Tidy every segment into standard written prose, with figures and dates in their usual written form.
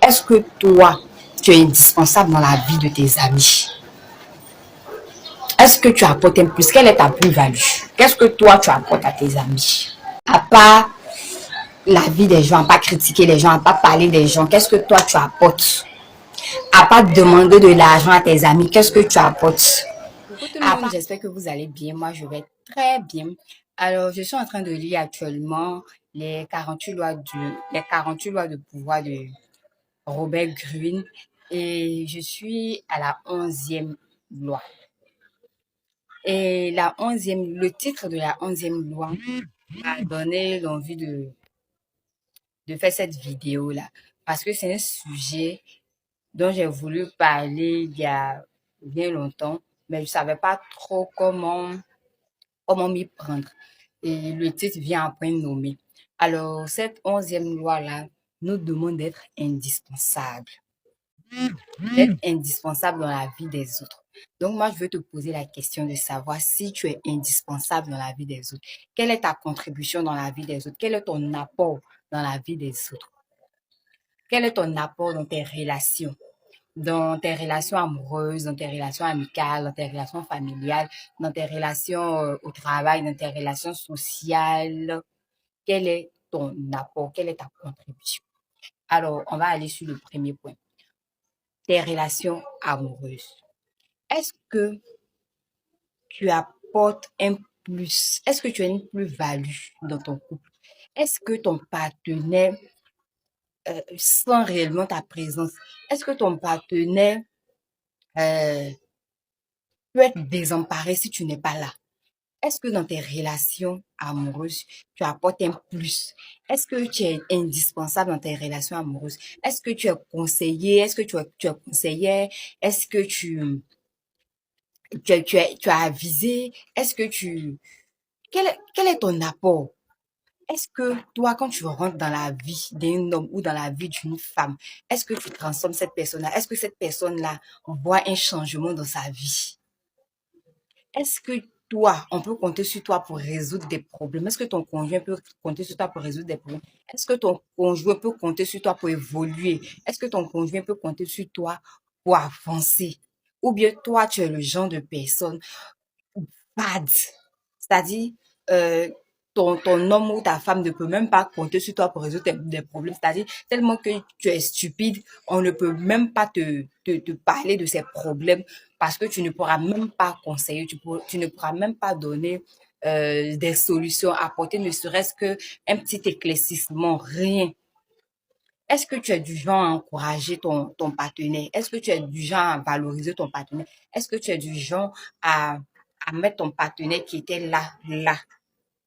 Est-ce que toi, tu es indispensable dans la vie de tes amis? Est-ce que tu apportes un plus? Quelle est ta plus-value? Qu'est-ce que toi, tu apportes à tes amis? À part la vie des gens, à pas critiquer les gens, à pas parler des gens, qu'est-ce que toi, tu apportes? À pas demander de l'argent à tes amis, qu'est-ce que tu apportes? Coucou tout le monde, j'espère que vous allez bien. Moi, je vais très bien. Alors, je suis en train de lire actuellement les 48 lois de pouvoir de Robert Greene et je suis à la 11e loi. Et le titre de la 11e loi m'a donné l'envie de faire cette vidéo-là parce que c'est un sujet dont j'ai voulu parler il y a bien longtemps, mais je savais pas trop comment m'y prendre. Et le titre vient après nommer. Alors, cette 11e loi-là nous demande d'être indispensable dans la vie des autres. Donc, moi, je veux te poser la question de savoir si tu es indispensable dans la vie des autres. Quelle est ta contribution dans la vie des autres? Quel est ton apport dans la vie des autres? Quel est ton apport dans tes relations amoureuses, dans tes relations amicales, dans tes relations familiales, dans tes relations au travail, dans tes relations sociales? Quel est ton apport? Quelle est ta contribution? Alors, on va aller sur le premier point. Tes relations amoureuses. Est-ce que tu apportes un plus? Est-ce que tu as une plus-value dans ton couple? Est-ce que ton partenaire sent réellement ta présence? Est-ce que ton partenaire euh, peut être désemparé si tu n'es pas là? Est-ce que dans tes relations amoureuses, tu apportes un plus? Est-ce que tu es indispensable dans tes relations amoureuses? Est-ce que tu es conseillé? Est-ce que tu es conseillère? Est-ce que tu as avisé? Est-ce que quel est ton apport? Est-ce que toi, quand tu rentres dans la vie d'un homme ou dans la vie d'une femme, est-ce que tu transformes cette personne-là? Est-ce que cette personne-là voit un changement dans sa vie? Est-ce que toi, on peut compter sur toi pour résoudre des problèmes? Est-ce que ton conjoint peut compter sur toi pour résoudre des problèmes? Est-ce que ton conjoint peut compter sur toi pour évoluer? Est-ce que ton conjoint peut compter sur toi pour avancer? Ou bien toi, tu es le genre de personne bad. C'est-à-dire, euh, ton homme ou ta femme ne peut même pas compter sur toi pour résoudre des problèmes. C'est-à-dire, tellement que tu es stupide, on ne peut même pas te parler de ces problèmes parce que tu ne pourras même pas conseiller, tu ne pourras même pas donner des solutions, apporter ne serait-ce que un petit éclaircissement, rien. Est-ce que tu es du genre à encourager ton partenaire? Est-ce que tu es du genre à valoriser ton partenaire? Est-ce que tu es du genre à mettre ton partenaire qui était là?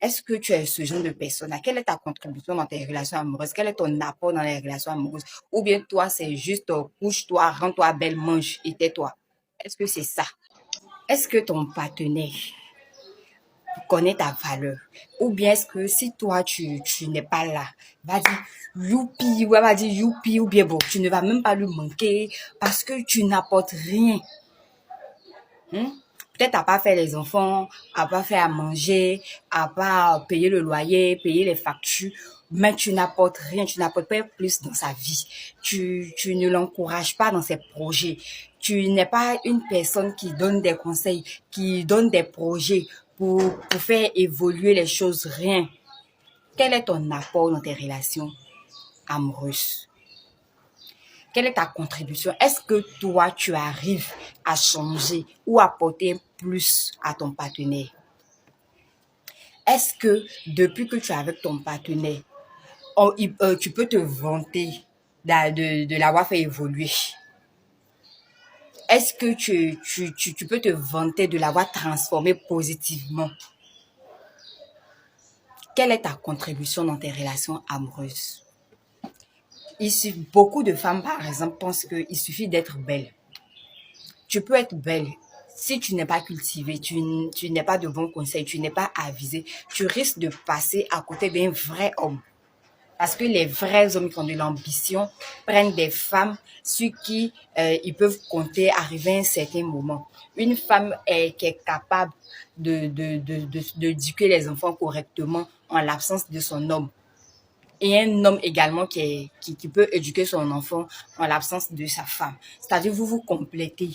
Est-ce que tu es ce genre de personne? Quelle est ta contribution dans tes relations amoureuses? Quel est ton apport dans les relations amoureuses? Ou bien toi, c'est juste couche-toi, rends-toi belle, mange et tais-toi. Est-ce que c'est ça? Est-ce que ton partenaire connaît ta valeur? Ou bien est-ce que si toi, tu n'es pas là, va dire youpi, ouais, va dire youpi, ou bien bon, tu ne vas même pas lui manquer parce que tu n'apportes rien. Peut-être à pas faire les enfants, à pas faire à manger, à pas payer le loyer, payer les factures, mais tu n'apportes rien, tu n'apportes pas plus dans sa vie. Tu ne l'encourages pas dans ses projets. Tu n'es pas une personne qui donne des conseils, qui donne des projets pour faire évoluer les choses, rien. Quel est ton apport dans tes relations amoureuses? Quelle est ta contribution? Est-ce que toi, tu arrives à changer ou apporter plus à ton partenaire? Est-ce que depuis que tu es avec ton partenaire, tu peux te vanter de l'avoir fait évoluer? Est-ce que tu peux te vanter de l'avoir transformé positivement? Quelle est ta contribution dans tes relations amoureuses? Beaucoup de femmes, par exemple, pensent qu'il suffit d'être belle. Tu peux être belle. Si tu n'es pas cultivé, tu n'es pas de bons conseils, tu n'es pas avisé, tu risques de passer à côté d'un vrai homme. Parce que les vrais hommes qui ont de l'ambition prennent des femmes sur qui ils peuvent compter arriver à un certain moment. Une femme qui est capable d'éduquer les enfants correctement en l'absence de son homme. et un homme également qui peut éduquer son enfant en l'absence de sa femme. C'est-à-dire, vous vous complétez.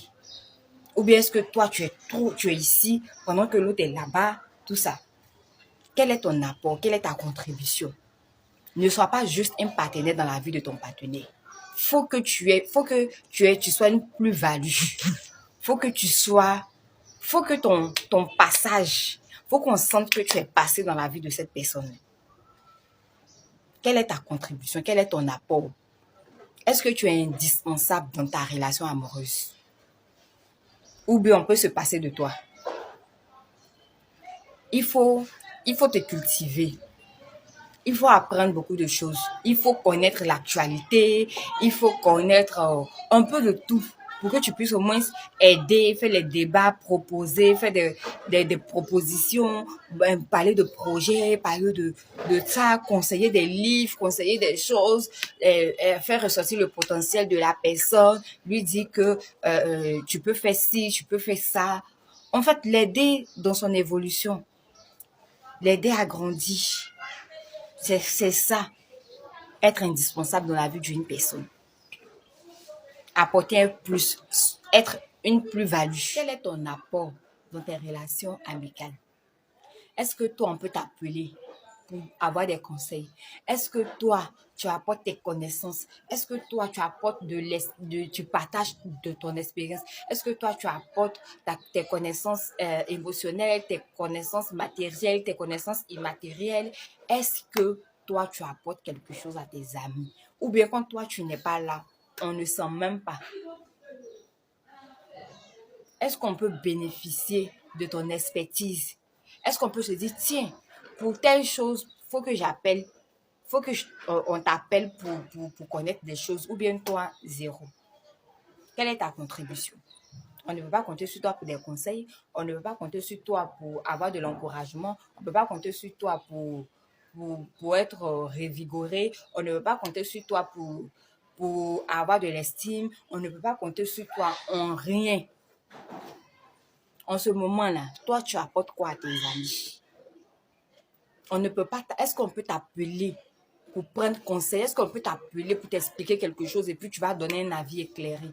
Ou bien est-ce que toi, tu es ici pendant que l'autre est là-bas, tout ça. Quel est ton apport? Quelle est ta contribution? Ne sois pas juste un partenaire dans la vie de ton partenaire. Tu sois une plus-value. Faut que ton passage, faut qu'on sente que tu es passé dans la vie de cette personne. Quelle est ta contribution? Quel est ton apport? Est-ce que tu es indispensable dans ta relation amoureuse? Ou bien on peut se passer de toi? Il faut te cultiver. Il faut apprendre beaucoup de choses. Il faut connaître l'actualité. Il faut connaître un peu de tout pour que tu puisses au moins aider, faire les débats, proposer, faire des propositions, parler de projets, parler de ça, conseiller des livres, conseiller des choses, faire ressortir le potentiel de la personne, lui dire que tu peux faire ci, tu peux faire ça. En fait, l'aider dans son évolution, l'aider à grandir. C'est ça, être indispensable dans la vie d'une personne. Apporter un plus, être une plus-value. Quel est ton apport dans tes relations amicales? Est-ce que toi, on peut t'appeler pour avoir des conseils? Est-ce que toi, tu apportes tes connaissances? Est-ce que toi, tu apportes tu partages de ton expérience? Est-ce que toi, tu apportes tes connaissances émotionnelles, tes connaissances matérielles, tes connaissances immatérielles? Est-ce que toi, tu apportes quelque chose à tes amis? Ou bien quand toi, tu n'es pas là, on ne sent même pas. Est-ce qu'on peut bénéficier de ton expertise? Est-ce qu'on peut se dire, tiens, pour telle chose, faut que j'appelle, faut que on t'appelle pour connaître des choses, ou bien toi, zéro. Quelle est ta contribution? On ne peut pas compter sur toi pour des conseils, on ne peut pas compter sur toi pour avoir de l'encouragement, on ne peut pas compter sur toi pour être revigoré, on ne peut pas compter sur toi pour avoir de l'estime, on ne peut pas compter sur toi en rien. En ce moment-là, toi, tu apportes quoi à tes amis? On ne peut pas. Est-ce qu'on peut t'appeler pour prendre conseil? Est-ce qu'on peut t'appeler pour t'expliquer quelque chose et puis tu vas donner un avis éclairé?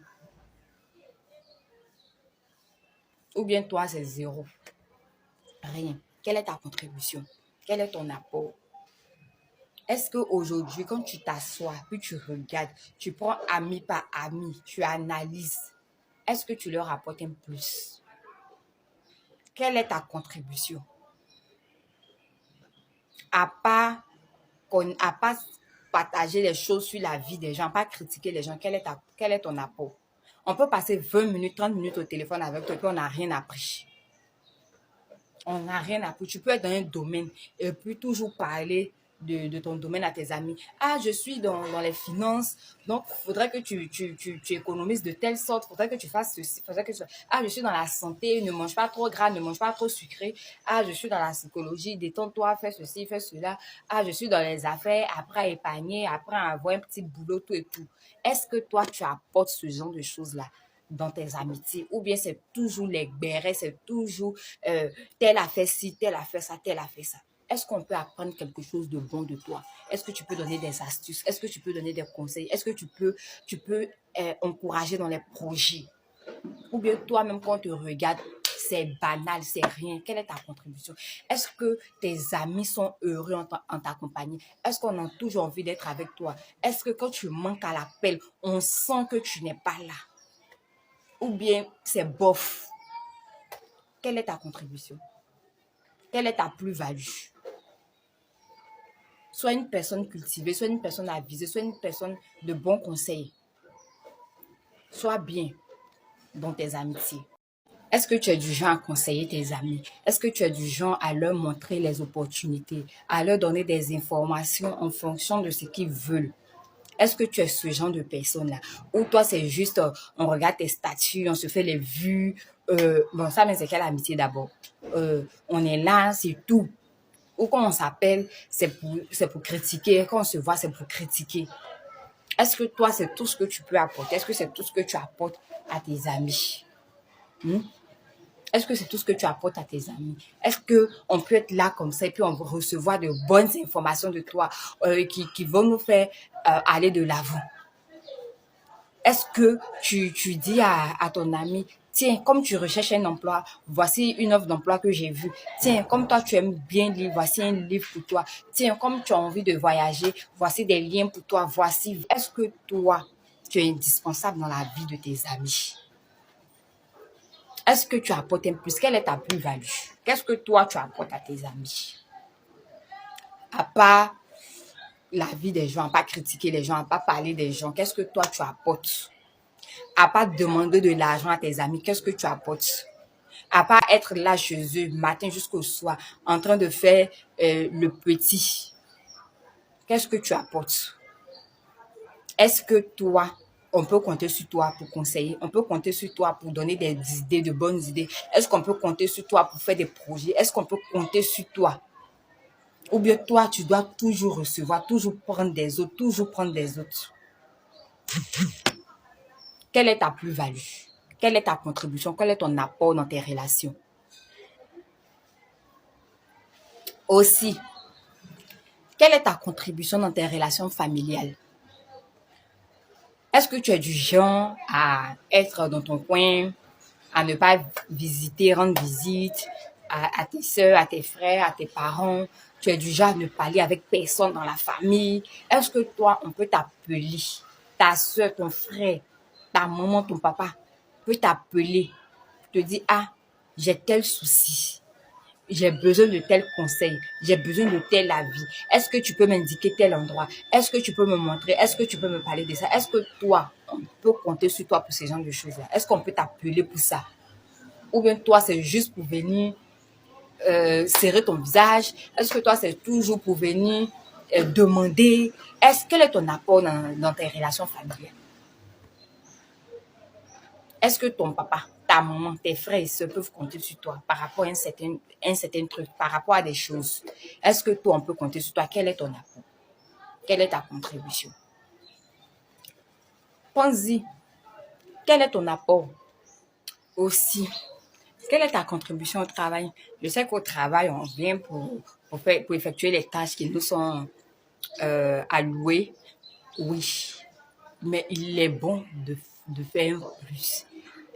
Ou bien toi, c'est zéro. Rien. Quelle est ta contribution? Quel est ton apport? Est-ce qu'aujourd'hui, quand tu t'assois, puis tu regardes, tu prends ami par ami, tu analyses, est-ce que tu leur apportes un plus? Quelle est ta contribution? À part partager les choses sur la vie des gens, pas critiquer les gens, quel est ton apport? On peut passer 20 minutes, 30 minutes au téléphone avec toi et puis on n'a rien appris. On n'a rien appris. Tu peux être dans un domaine et puis toujours parler de ton domaine à tes amis. Ah, je suis dans les finances, donc il faudrait que tu économises de telle sorte, il faudrait que tu fasses ceci, faudrait que tu... Ah, je suis dans la santé, ne mange pas trop gras, ne mange pas trop sucré. Ah, je suis dans la psychologie, détends-toi, fais ceci, fais cela. Ah, je suis dans les affaires, apprends à épargner, apprends à avoir un petit boulot, tout et tout. Est-ce que toi, tu apportes ce genre de choses-là dans tes amitiés, ou bien c'est toujours les bérets, c'est toujours tel a fait ci, tel a fait ça, tel a fait ça. Est-ce qu'on peut apprendre quelque chose de bon de toi? Est-ce que tu peux donner des astuces? Est-ce que tu peux donner des conseils? Est-ce que tu peux encourager dans les projets? Ou bien toi-même, quand on te regarde, c'est banal, c'est rien. Quelle est ta contribution? Est-ce que tes amis sont heureux en ta compagnie? Est-ce qu'on a toujours envie d'être avec toi? Est-ce que quand tu manques à l'appel, on sent que tu n'es pas là? Ou bien c'est bof? Quelle est ta contribution? Quelle est ta plus-value? Sois une personne cultivée, sois une personne avisée, sois une personne de bons conseils. Sois bien dans tes amitiés. Est-ce que tu es du genre à conseiller tes amis? Est-ce que tu es du genre à leur montrer les opportunités, à leur donner des informations en fonction de ce qu'ils veulent? Est-ce que tu es ce genre de personne-là? Ou toi, c'est juste, on regarde tes statuts, on se fait les vues. Bon, ça, mais c'est quelle amitié d'abord? On est là, c'est tout. Ou quand on s'appelle, c'est pour critiquer. Quand on se voit, c'est pour critiquer. Est-ce que toi, c'est tout ce que tu peux apporter? Est-ce que c'est tout ce que tu apportes à tes amis? Est-ce que c'est tout ce que tu apportes à tes amis? Est-ce qu'on peut être là comme ça et puis on va recevoir de bonnes informations de toi qui vont nous faire aller de l'avant? Est-ce que tu dis à ton ami, tiens, comme tu recherches un emploi, voici une offre d'emploi que j'ai vue. Tiens, comme toi, tu aimes bien lire, voici un livre pour toi. Tiens, comme tu as envie de voyager, voici des liens pour toi. Voici. Est-ce que toi, tu es indispensable dans la vie de tes amis? Est-ce que tu apportes un plus? Quelle est ta plus-value? Qu'est-ce que toi, tu apportes à tes amis? À part la vie des gens, à pas critiquer les gens, à pas parler des gens, qu'est-ce que toi, tu apportes? À pas demander de l'argent à tes amis, qu'est-ce que tu apportes? À pas être là chez eux, matin jusqu'au soir, en train de faire le petit, qu'est-ce que tu apportes? Est-ce que toi, on peut compter sur toi pour conseiller? On peut compter sur toi pour donner des idées, de bonnes idées? Est-ce qu'on peut compter sur toi pour faire des projets? Est-ce qu'on peut compter sur toi? Ou bien toi, tu dois toujours recevoir, toujours prendre des autres, toujours prendre des autres? Quelle est ta plus-value? Quelle est ta contribution? Quel est ton apport dans tes relations? Aussi, quelle est ta contribution dans tes relations familiales? Est-ce que tu es du genre à être dans ton coin, à ne pas visiter, rendre visite à tes soeurs, à tes frères, à tes parents? Tu es du genre à ne parler avec personne dans la famille? Est-ce que toi, on peut t'appeler, ta soeur, ton frère, ta maman, ton papa peut t'appeler, te dire, ah, j'ai tel souci. J'ai besoin de tel conseil, j'ai besoin de tel avis. Est-ce que tu peux m'indiquer tel endroit? Est-ce que tu peux me montrer? Est-ce que tu peux me parler de ça? Est-ce que toi, on peut compter sur toi pour ce genre de choses-là? Est-ce qu'on peut t'appeler pour ça? Ou bien toi, c'est juste pour venir serrer ton visage? Est-ce que toi, c'est toujours pour venir demander? Quel est ton apport dans tes relations familiales? Est-ce que ton papa, ta maman, tes frères et sœurs peuvent compter sur toi par rapport à un certain truc, par rapport à des choses? Est-ce que toi, on peut compter sur toi? Quel est ton apport? Quelle est ta contribution? Pense-y. Quel est ton apport aussi? Quelle est ta contribution au travail? Je sais qu'au travail, on vient pour effectuer les tâches qui nous sont allouées. Oui, mais il est bon de faire plus.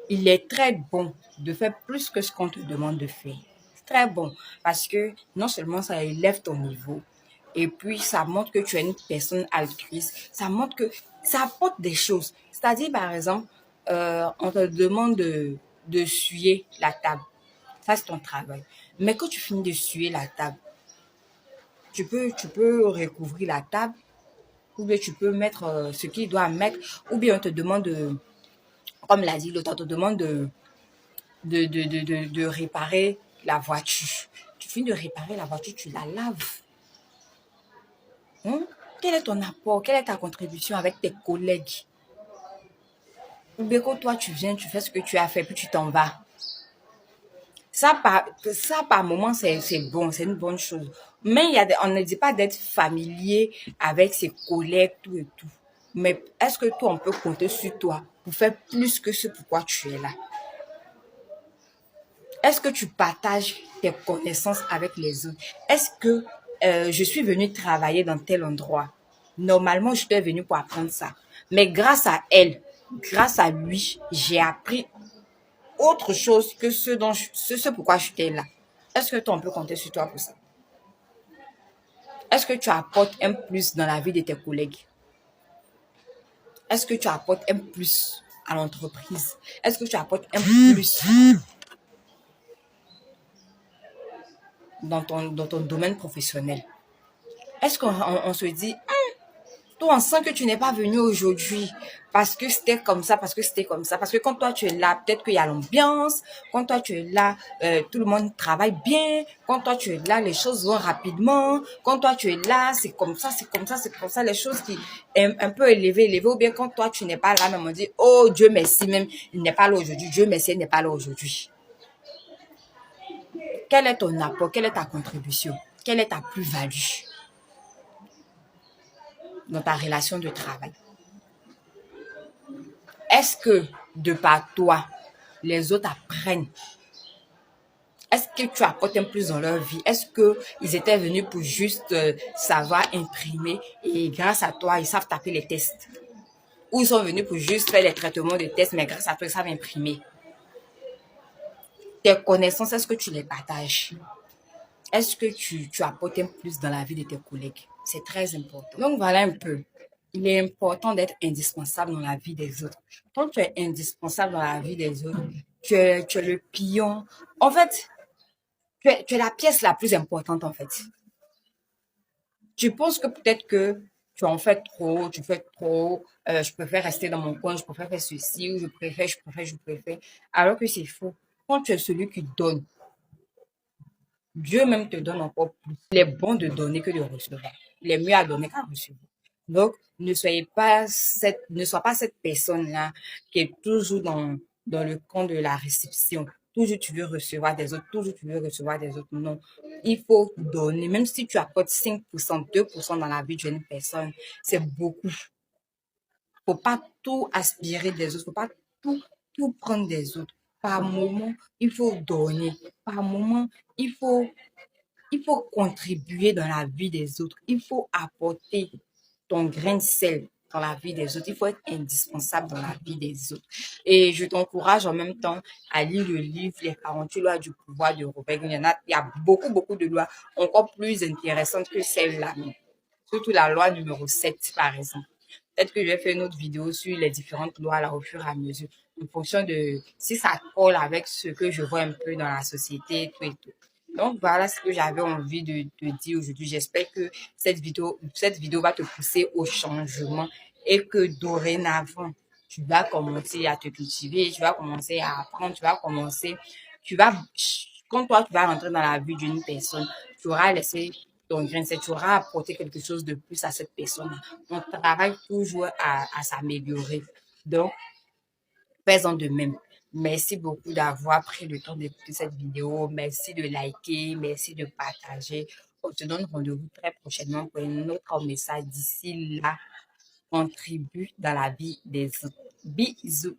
Il est très bon de faire plus que ce qu'on te demande de faire. C'est très bon parce que non seulement ça élève ton niveau, et puis ça montre que tu es une personne altruiste, ça montre que ça apporte des choses. C'est-à-dire, par exemple, on te demande de suyer la table. Ça, c'est ton travail. Mais quand tu finis de suyer la table, tu peux recouvrir la table, ou bien tu peux mettre ce qu'il doit mettre, ou bien on te demande comme l'a dit l'autre, on te demande de réparer la voiture. Tu finis de réparer la voiture, tu la laves. Hein? Quel est ton apport? Quelle est ta contribution avec tes collègues? Ou bien que toi, tu viens, tu fais ce que tu as fait, puis tu t'en vas. Ça, par moment, c'est bon, c'est une bonne chose. Mais on ne dit pas d'être familier avec ses collègues, tout et tout. Mais est-ce que toi, on peut compter sur toi pour faire plus que ce pourquoi tu es là? Est-ce que tu partages tes connaissances avec les autres? Est-ce que je suis venue travailler dans tel endroit? Normalement, je suis venue pour apprendre ça. Mais grâce à elle, grâce à lui, j'ai appris autre chose que ce pourquoi j'étais là. Est-ce que toi, on peut compter sur toi pour ça? Est-ce que tu apportes un plus dans la vie de tes collègues? Est-ce que tu apportes un plus à l'entreprise? Est-ce que tu apportes un plus dans ton domaine professionnel? Est-ce qu'on se dit, toi, on sent que tu n'es pas venu aujourd'hui parce que c'était comme ça, parce que c'était comme ça. Parce que quand toi, tu es là, peut-être qu'il y a l'ambiance. Quand toi, tu es là, tout le monde travaille bien. Quand toi, tu es là, les choses vont rapidement. Quand toi, tu es là, c'est comme ça, c'est comme ça, c'est comme ça. Les choses qui un peu élevées. Ou bien quand toi, tu n'es pas là, même on dit, oh Dieu merci, même, il n'est pas là aujourd'hui. Dieu merci, il n'est pas là aujourd'hui. Quel est ton apport? Quelle est ta contribution? Quelle est ta plus-value dans ta relation de travail? Est-ce que, de par toi, les autres apprennent que tu apportes un plus dans leur vie? Est-ce que ils étaient venus pour juste savoir imprimer et grâce à toi, ils savent taper les tests? Ou ils sont venus pour juste faire les traitements de tests, mais grâce à toi, ils savent imprimer? Tes connaissances, est-ce que tu les partages? Est-ce que tu apportes un plus dans la vie de tes collègues? C'est très important. Donc voilà un peu. Il est important d'être indispensable dans la vie des autres. Quand tu es indispensable dans la vie des autres, tu es le pion. En fait, tu es la pièce la plus importante en fait. Tu penses que peut-être que tu en fais trop, tu fais trop, je préfère rester dans mon coin, je préfère faire ceci, ou je préfère, alors que c'est faux. Quand tu es celui qui donne, Dieu même te donne encore plus. Il est bon de donner que de recevoir. Il est mieux à donner qu'à recevoir. Donc, ne sois pas cette personne-là qui est toujours dans le camp de la réception. Toujours tu veux recevoir des autres, toujours tu veux recevoir des autres. Non. Il faut donner. Même si tu apportes 5%, 2% dans la vie d'une personne, c'est beaucoup. Faut pas tout aspirer des autres. Faut pas tout prendre des autres. Par moment, il faut donner. Par moment, il faut il faut contribuer dans la vie des autres. Il faut apporter ton grain de sel dans la vie des autres. Il faut être indispensable dans la vie des autres. Et je t'encourage en même temps à lire le livre Les 48 lois du pouvoir de Robert Greene. Il y a beaucoup, beaucoup de lois encore plus intéressantes que celle-là. Surtout la loi numéro 7, par exemple. Peut-être que je vais faire une autre vidéo sur les différentes lois là, au fur et à mesure, en fonction de si ça colle avec ce que je vois un peu dans la société, tout et tout. Donc voilà ce que j'avais envie de te dire aujourd'hui. J'espère que cette vidéo va te pousser au changement et que dorénavant, tu vas commencer à te cultiver, tu vas commencer à apprendre, tu vas, quand toi tu vas rentrer dans la vie d'une personne, tu auras laissé ton grain, c'est tu auras apporté quelque chose de plus à cette personne. On travaille toujours à s'améliorer. Donc, fais-en de même. Merci beaucoup d'avoir pris le temps d'écouter cette vidéo. Merci de liker, merci de partager. On te donne rendez-vous très prochainement pour un autre message. D'ici là, contribue dans la vie des autres. Bisous.